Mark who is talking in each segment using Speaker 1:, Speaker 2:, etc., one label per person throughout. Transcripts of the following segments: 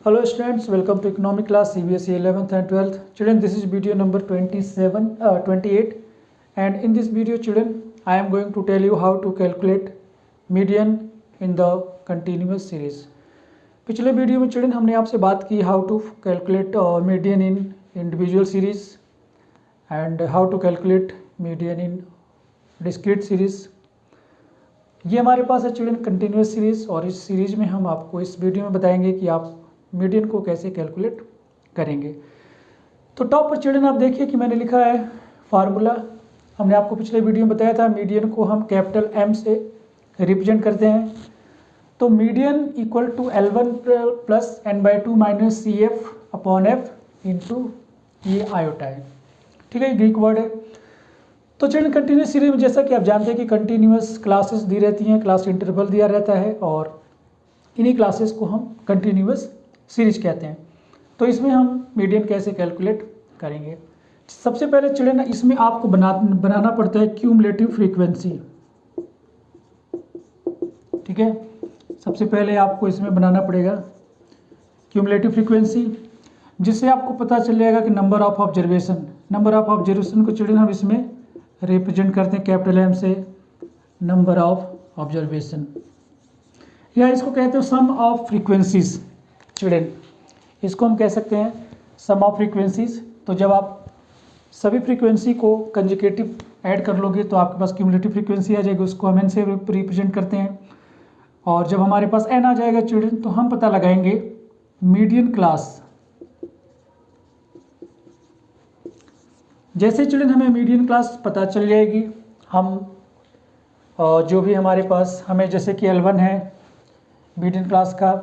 Speaker 1: Hello students, welcome to economic class CBSE 11th and 12th. Children, this is video number 28 and in this video children, I am going to tell you how to calculate median in the continuous series. पिछले video में children हमने आपसे बात की how to calculate median in individual series and how to calculate median in discrete series. ये हमारे पास है children continuous series और इस सीरीज़ में हम आपको इस वीडियो में बताएंगे कि आप मीडियन को कैसे कैलकुलेट करेंगे. तो टॉप पर चिल्ड्रन आप देखिए कि मैंने लिखा है फार्मूला. हमने आपको पिछले वीडियो में बताया था मीडियन को हम कैपिटल M से रिप्रेजेंट करते हैं. तो median equal to L1 plus n/2 minus CF upon F into ये आयोटा है. ठीक है, ये ग्रीक वर्ड है. तो चिल्ड्रन कंटिन्यूस सीरीज में जैसा कि आप जानते हैं कि कंटिन्यूस क्लासेस दी रहती हैं, क्लास इंटरवल दिया रहता है और इन्हीं क्लासेस को हम कंटिन्यूस सीरीज कहते हैं. तो इसमें हम मीडियन कैसे कैलकुलेट करेंगे. सबसे पहले चिल्ड्रन इसमें आपको बनाना पड़ता है क्यूमुलेटिव फ्रीक्वेंसी. ठीक है, सबसे पहले आपको इसमें बनाना पड़ेगा क्यूमुलेटिव फ्रीक्वेंसी, जिससे आपको पता चल जाएगा कि नंबर ऑफ ऑब्जर्वेशन को चिल्ड्रन हम इसमें रिप्रेजेंट करते हैं कैपिटल M से नंबर ऑफ ऑब्जर्वेशन, या इसको कहते हैं सम ऑफ फ्रीक्वेंसीज. चिल्ड्रन इसको हम कह सकते हैं सम ऑफ फ्रीक्वेंसीज. तो जब आप सभी फ्रीक्वेंसी को कंजुगेटिव ऐड कर लोगे तो आपके पास क्यूमुलेटिव फ्रीक्वेंसी आ जाएगी, उसको हम n से रिप्रेजेंट करते हैं. और जब हमारे पास n आ जाएगा चिल्ड्रन तो हम पता लगाएंगे मीडियन क्लास. जैसे चिल्ड्रन हमें मीडियन क्लास पता चल जाएगी, हम जो भी हमारे पास हमें जैसे कि L1 है मीडियन क्लास का,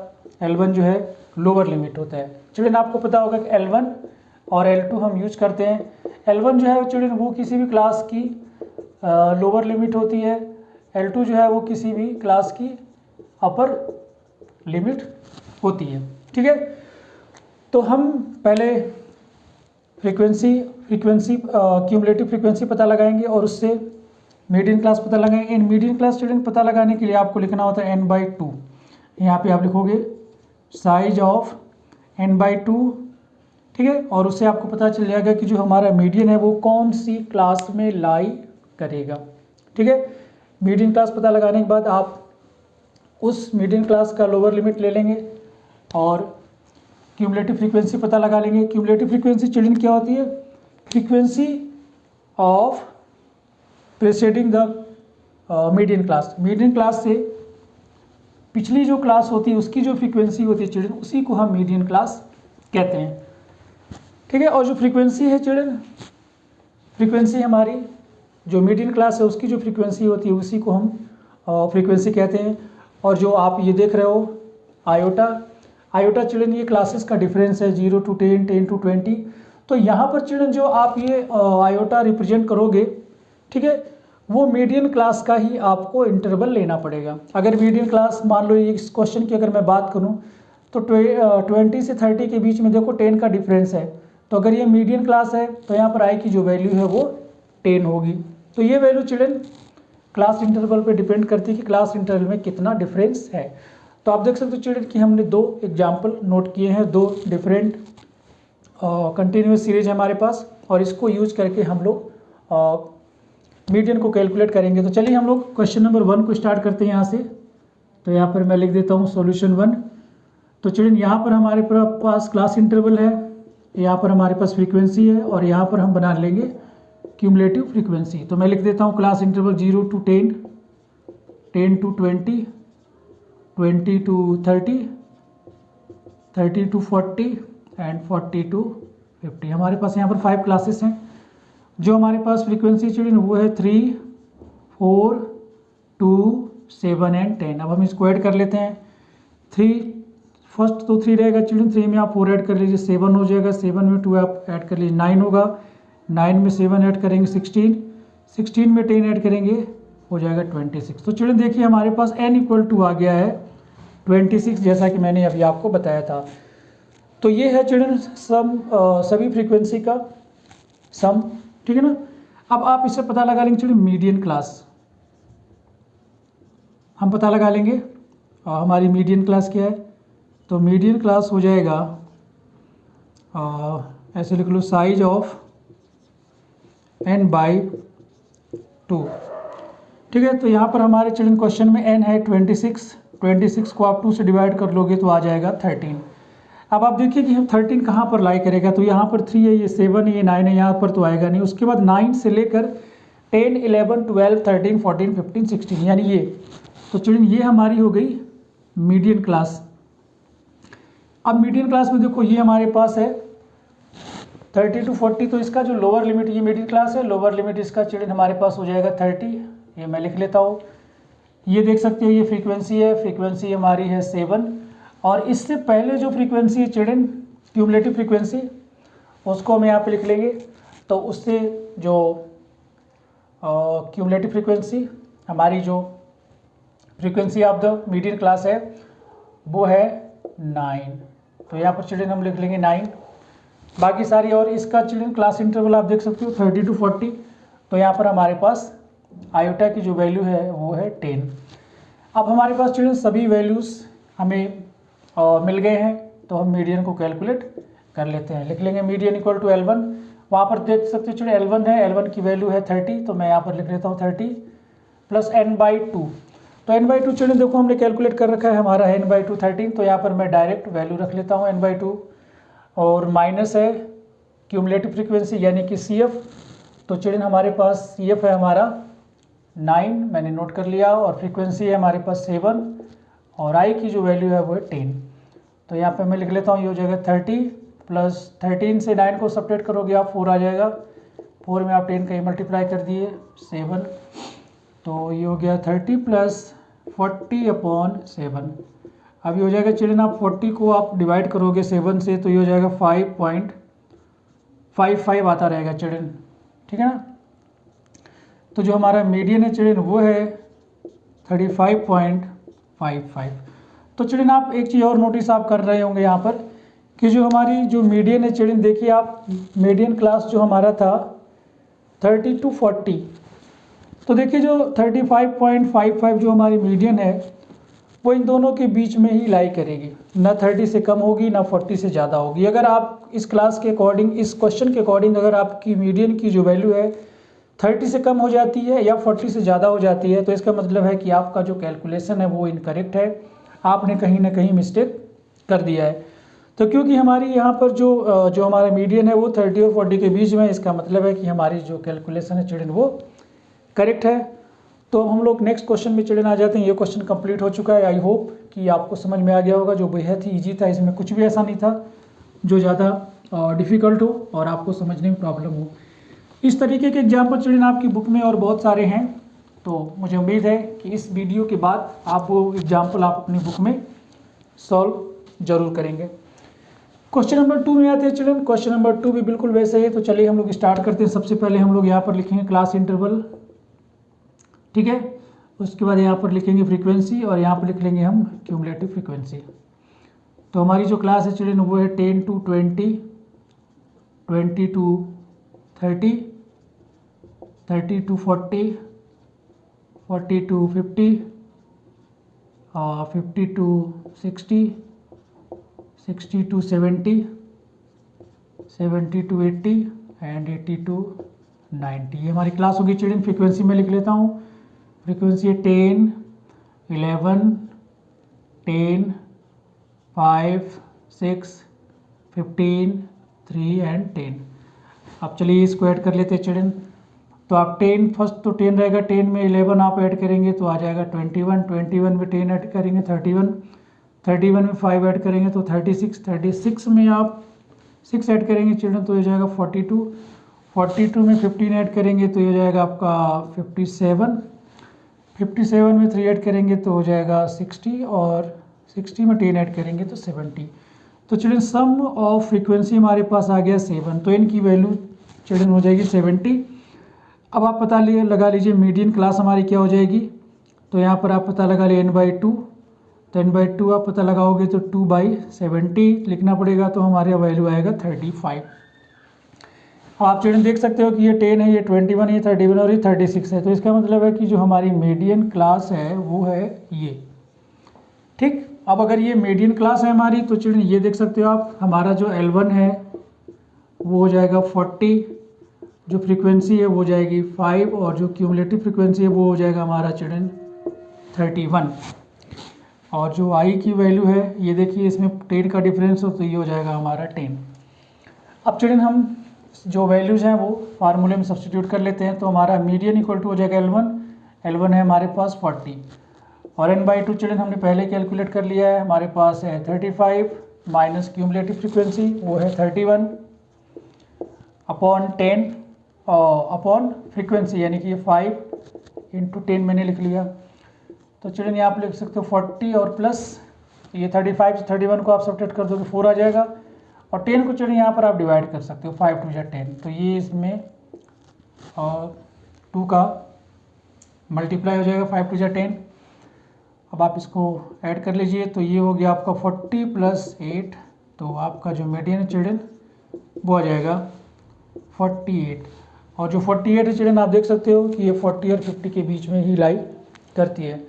Speaker 1: L1 जो है लोअर लिमिट होता है. चिल्ड्रन आपको पता होगा कि L1 और L2 हम यूज करते हैं. L1 जो है चिल्ड्रन वो किसी भी क्लास की लोअर लिमिट होती है, L2 जो है वो किसी भी क्लास की अपर लिमिट होती है. ठीक है, तो हम पहले फ्रीक्वेंसी क्यूमुलेटिव फ्रीक्वेंसी पता लगाएंगे और उससे मीडियन क्लास पता लगाएंगे. इन मीडियन क्लास चिल्ड्रन पता लगाने के लिए आपको लिखना होता है n/2. यहाँ पे आप लिखोगे साइज ऑफ n/2. ठीक है, और उससे आपको पता चल जाएगा कि जो हमारा मीडियन है वो कौन सी क्लास में लाई करेगा. ठीक है, मीडियन क्लास पता लगाने के बाद आप उस मीडियन क्लास का लोअर लिमिट ले लेंगे और क्यूमुलेटिव फ्रीक्वेंसी पता लगा लेंगे. क्यूमुलेटिव फ्रीक्वेंसी चिल्ड्रन क्या होती है? Frequency of preceding the median class. Median class से पिछली जो क्लास होती है उसकी जो फ्रीक्वेंसी होती है चिल्ड्रन, उसी को हम मीडियन क्लास कहते हैं. ठीक है, और जो फ्रीक्वेंसी है चिल्ड्रन, फ्रीक्वेंसी हमारी जो मीडियन क्लास है उसकी जो फ्रीक्वेंसी होती है उसी को हम फ्रीक्वेंसी कहते हैं. और जो आप ये देख रहे हो आयोटा चिल्ड्रन ये क्लासेस का डिफरेंस है 0 to 10, 10 to 20. तो यहाँ पर चिल्ड्रन जो आप ये आयोटा रिप्रेजेंट करोगे, ठीक है, वो मीडियन क्लास का ही आपको इंटरवल लेना पड़ेगा. अगर मीडियन क्लास मान लो इस क्वेश्चन की अगर मैं बात करूँ तो 20 से 30 के बीच में देखो 10 का डिफरेंस है. तो अगर ये मीडियन क्लास है तो यहाँ पर आई की जो वैल्यू है वो 10 होगी. तो ये वैल्यू चिल्ड्रन क्लास इंटरवल पे डिपेंड करती है कि क्लास इंटरवल में कितना डिफरेंस है. तो आप देख सकते हो चिल्ड्रन कि हमने दो एग्जाम्पल नोट किए हैं, दो डिफरेंट कंटिन्यूस सीरीज है हमारे पास और इसको यूज करके हम लोग मीडियन को कैलकुलेट करेंगे. तो चलिए हम लोग क्वेश्चन नंबर 1 को स्टार्ट करते हैं यहाँ से. तो यहाँ पर मैं लिख देता हूँ सॉल्यूशन 1. तो चिल्ड्रन यहाँ पर हमारे पास क्लास इंटरवल है, यहाँ पर हमारे पास फ्रीक्वेंसी है और यहाँ पर हम बना लेंगे क्यूमुलेटिव फ्रीक्वेंसी. तो मैं लिख देता हूँ class interval 0 to 10, 10 to 20, 20 to 30, 30 to 40 and 40 to 50. हमारे पास यहाँ पर 5 क्लासेस हैं. जो हमारे पास फ्रीक्वेंसी चिल्ड्रन वो है 3, 4, 2, 7 एंड 10. अब हम इसको ऐड कर लेते हैं. 3 फर्स्ट तो 3 रहेगा चिल्ड्रन, 3 में आप 4 ऐड कर लीजिए 7 हो जाएगा, 7 में 2 आप ऐड कर लीजिए 9 होगा, 9 में 7 ऐड करेंगे 16, 16 में 10 ऐड करेंगे हो जाएगा 26. तो चिल्ड्रन देखिए हमारे पास n इक्वल टू आ गया है 26, जैसा कि मैंने अभी आपको बताया था. तो ये है चिल्ड्रन सभी फ्रीक्वेंसी का सम. ठीक है ना. अब आप इससे पता लगा लेंगे चिल्ड्रन मीडियन क्लास. हम पता लगा लेंगे हमारी मीडियन क्लास क्या है. तो मीडियन क्लास हो जाएगा ऐसे लिख लो साइज ऑफ n/2। ठीक है, तो यहाँ पर हमारे चिल्ड्रन क्वेश्चन में n है 26 को आप 2 से डिवाइड कर लोगे तो आ जाएगा 13। अब आप देखिए कि हम 13 कहाँ पर लाई करेगा, तो यहाँ पर 3 है, ये 7 है, ये 9 है, यहाँ पर तो आएगा नहीं। उसके बाद 9 से लेकर 10, 11, 12, 13, 14, 15, 16 यानी ये, तो चिल्ड्रन ये हमारी हो गई मीडियन क्लास। अब मीडियन क्लास में देखो ये हमारे पास है 30 to 40, तो इसका जो लोअर लिमिट, ये मिडिल क्लास है, लोअर लिमिट इसका चिल्ड्रन हमारे पास हो जाएगा 30। ये मैं लिख लेता हूँ। ये देख सकते हो ये फ्रीक्वेंसी है, फ्रीक्वेंसी हमारी है 7, और इससे पहले जो फ्रीक्वेंसी है चिल्ड्रन क्यूमुलेटिव फ्रीक्वेंसी, उसको हम यहाँ पे लिख लेंगे। तो उससे जो क्यूमुलेटिव फ्रीक्वेंसी हमारी जो frequency of the median class है वो है 9। तो यहाँ पर चिल्ड्रन हम लिख लेंगे 9। बाकी सारी, और इसका चिल्ड्रन क्लास इंटरवल आप देख सकते हो 30 to 40, तो यहाँ पर हमारे पास आयोटा की जो वैल्यू है वो है 10। अब हमारे पास चिल्ड्रन सभी वैल्यूज़ हमें मिल गए हैं, तो हम मीडियन को कैलकुलेट कर लेते हैं। लिख लेंगे मीडियन इक्वल टू L1। वहाँ पर देख सकते हो चिल्ड्रन L1 है, L1 की वैल्यू है 30, तो मैं यहाँ पर लिख लेता हूँ 30 प्लस n/2। तो n/2 चिल्ड्रन देखो हमने कैलकुलेट कर रखा है, हमारा है n/2 13, तो यहाँ पर मैं डायरेक्ट वैल्यू रख लेता हूँ n/2, और माइनस है क्यूमुलेटिव फ्रीक्वेंसी यानी कि CF। तो चिल्ड्रन हमारे पास CF है हमारा 9, मैंने नोट कर लिया, और फ्रीक्वेंसी है हमारे पास 7, और I की जो वैल्यू है वो है 10। तो यहाँ पे मैं लिख लेता हूँ, ये हो जाएगा 30 प्लस 13 से 9 को सब्ट्रैक्ट करोगे आप 4 आ जाएगा, 4 में आप 10 का ही मल्टीप्लाई कर दिए 7, तो ये हो गया 30 प्लस 40/7। अब ये हो जाएगा चिल्ड्रन, आप 40 को आप डिवाइड करोगे 7 से, तो ये हो जाएगा 5.55 आता रहेगा चिल्ड्रन, ठीक है ना। तो जो हमारा मीडियन है चिल्ड्रन वो है 35.55। तो चिल्ड्रन आप एक चीज़ और नोटिस आप कर रहे होंगे यहाँ पर कि जो हमारी जो मीडियन है चिल्ड्रन, देखिए आप मीडियन क्लास जो हमारा था 30 to 40, तो देखिए जो 35.55 जो हमारी मीडियन है वो इन दोनों के बीच में ही लाई करेगी, ना 30 से कम होगी ना 40 से ज़्यादा होगी। अगर आप इस क्लास के अकॉर्डिंग, इस क्वेश्चन के अकॉर्डिंग अगर आपकी मीडियन की जो वैल्यू है 30 से कम हो जाती है या 40 से ज़्यादा हो जाती है, तो इसका मतलब है कि आपका जो कैलकुलेशन है वो इनकरेक्ट है, आपने कहीं ना कहीं मिस्टेक कर दिया है। तो क्योंकि हमारी यहाँ पर जो हमारा मीडियन है वो 30 और 40 के बीच में, इसका मतलब है कि हमारी जो कैलकुलेशन है चिल्ड्रन वो करेक्ट है। तो हम लोग नेक्स्ट क्वेश्चन में चिल्ड्रन आ जाते हैं। ये क्वेश्चन कंप्लीट हो चुका है। आई होप कि आपको समझ में आ गया होगा, जो बेहद ही ईजी था, इसमें कुछ भी ऐसा नहीं था जो ज़्यादा डिफ़िकल्ट हो और आपको समझने में प्रॉब्लम हो। इस तरीके के एग्जाम्पल चिल्ड्रन आपकी बुक में और बहुत सारे हैं, तो मुझे उम्मीद है कि इस वीडियो के बाद आप वो एग्जाम्पल आप अपनी बुक में सॉल्व जरूर करेंगे। क्वेश्चन नंबर 2 में आते हैं चिल्ड्रन। क्वेश्चन नंबर 2 भी बिल्कुल वैसे ही है, तो चलिए हम लोग स्टार्ट करते हैं। सबसे पहले हम लोग यहाँ पर लिखेंगे क्लास इंटरवल, ठीक है। उसके बाद यहाँ पर लिखेंगे फ्रीक्वेंसी, और यहाँ पर लिख लेंगे हम क्यूमुलेटिव फ्रीक्वेंसी। तो हमारी जो क्लास है चिल्ड्रन वो है 10 to 20, 20 to 30, 30 to 40, 40 to 50, 50 to 60, 60 to 70, 70 to 80 and 80 to 90। ये हमारी क्लास होगी चिल्ड्रन। फ्रीक्वेंसी में लिख लेता हूँ, फ्रीक्वेंसी है 10, 11, 10, 5, 6, 15, 3 एंड 10। अब चलिए इसको ऐड कर लेते हैं चिल्ड्रन। तो आप 10 फर्स्ट तो 10 रहेगा, 10 में 11 आप ऐड करेंगे तो आ जाएगा 21, 21 में 10 ऐड करेंगे 31, 31 में 5 ऐड करेंगे तो 36, 36 में आप 6 ऐड करेंगे चिल्ड्रन तो हो जाएगा 42, 42 में 15 ऐड करेंगे तो ये हो जाएगा आपका 57, 57 में 3 ऐड करेंगे तो हो जाएगा 60, और 60 में 10 ऐड करेंगे तो 70। तो चिल्ड्रन सम ऑफ फ्रीक्वेंसी हमारे पास आ गया 7, तो इनकी वैल्यू चिल्ड्रन हो जाएगी 70। अब आप पता लगा लीजिए मीडियन क्लास हमारी क्या हो जाएगी। तो यहाँ पर आप पता लगा लिए n/2, तो n/2 आप पता लगाओगे तो 2/70 लिखना पड़ेगा, तो हमारे वैल्यू आएगा 35। आप चिल्ड्रन देख सकते हो कि ये 10 है, ये 21 है, ये 31 और ये 36 है। तो इसका मतलब है कि जो हमारी मीडियन क्लास है वो है ये, ठीक। अब अगर ये मीडियन क्लास है हमारी, तो चिल्ड्रन ये देख सकते हो आप, हमारा जो L1 है वो हो जाएगा 40, जो फ्रीक्वेंसी है वो हो जाएगी 5, और जो क्यूमुलेटिव फ्रीक्वेंसी है वो हो जाएगा हमारा चिल्ड्रन 31, और जो आई की वैल्यू है ये देखिए, इसमें 10 का डिफरेंस हो तो ये हो जाएगा हमारा 10। अब चिल्ड्रन हम जो वैल्यूज़ हैं वो फार्मूले में सब्सटीट्यूट कर लेते हैं। तो हमारा मीडियन इक्वल टू हो जाएगा L1 है हमारे पास 40, और n/2 चिल्ड्रन हमने पहले कैलकुलेट कर लिया है, हमारे पास है 35 माइनस क्यूमुलेटिव फ्रीक्वेंसी वो है 31 अपॉन 10 अपॉन फ्रीक्वेंसी, यानी कि ये 5 इंटू 10 मैंने लिख लिया। तो चिल्ड्रन यहाँ आप लिख सकते हो 40 और प्लस ये 35 से 31 को आप सब्ट्रैक्ट कर दोगे 4 आ जाएगा, और 10 को चिल्ड्रन यहाँ पर आप डिवाइड कर सकते हो, 5 2 10, तो ये इसमें 2 का मल्टीप्लाई हो जाएगा 5 2 10। अब आप इसको ऐड कर लीजिए, तो ये हो गया आपका 40 प्लस 8, तो आपका जो मीडियन है चिल्ड्रन वो आ जाएगा 48, और जो 48 है चिल्ड्रन आप देख सकते हो कि ये 40 और 50 के बीच में ही लाई करती है।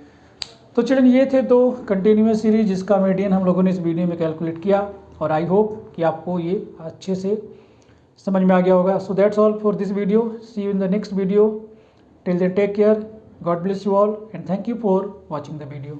Speaker 1: तो चिल्ड्रन ये थे 2 कंटिन्यूस सीरीज जिसका मीडियन हम लोगों ने इस वीडियो में कैलकुलेट किया, और आई होप कि आपको ये अच्छे से समझ में आ गया होगा। So that's all for this video, see you in the next video, till then take care, God bless you all, and thank you for watching the video.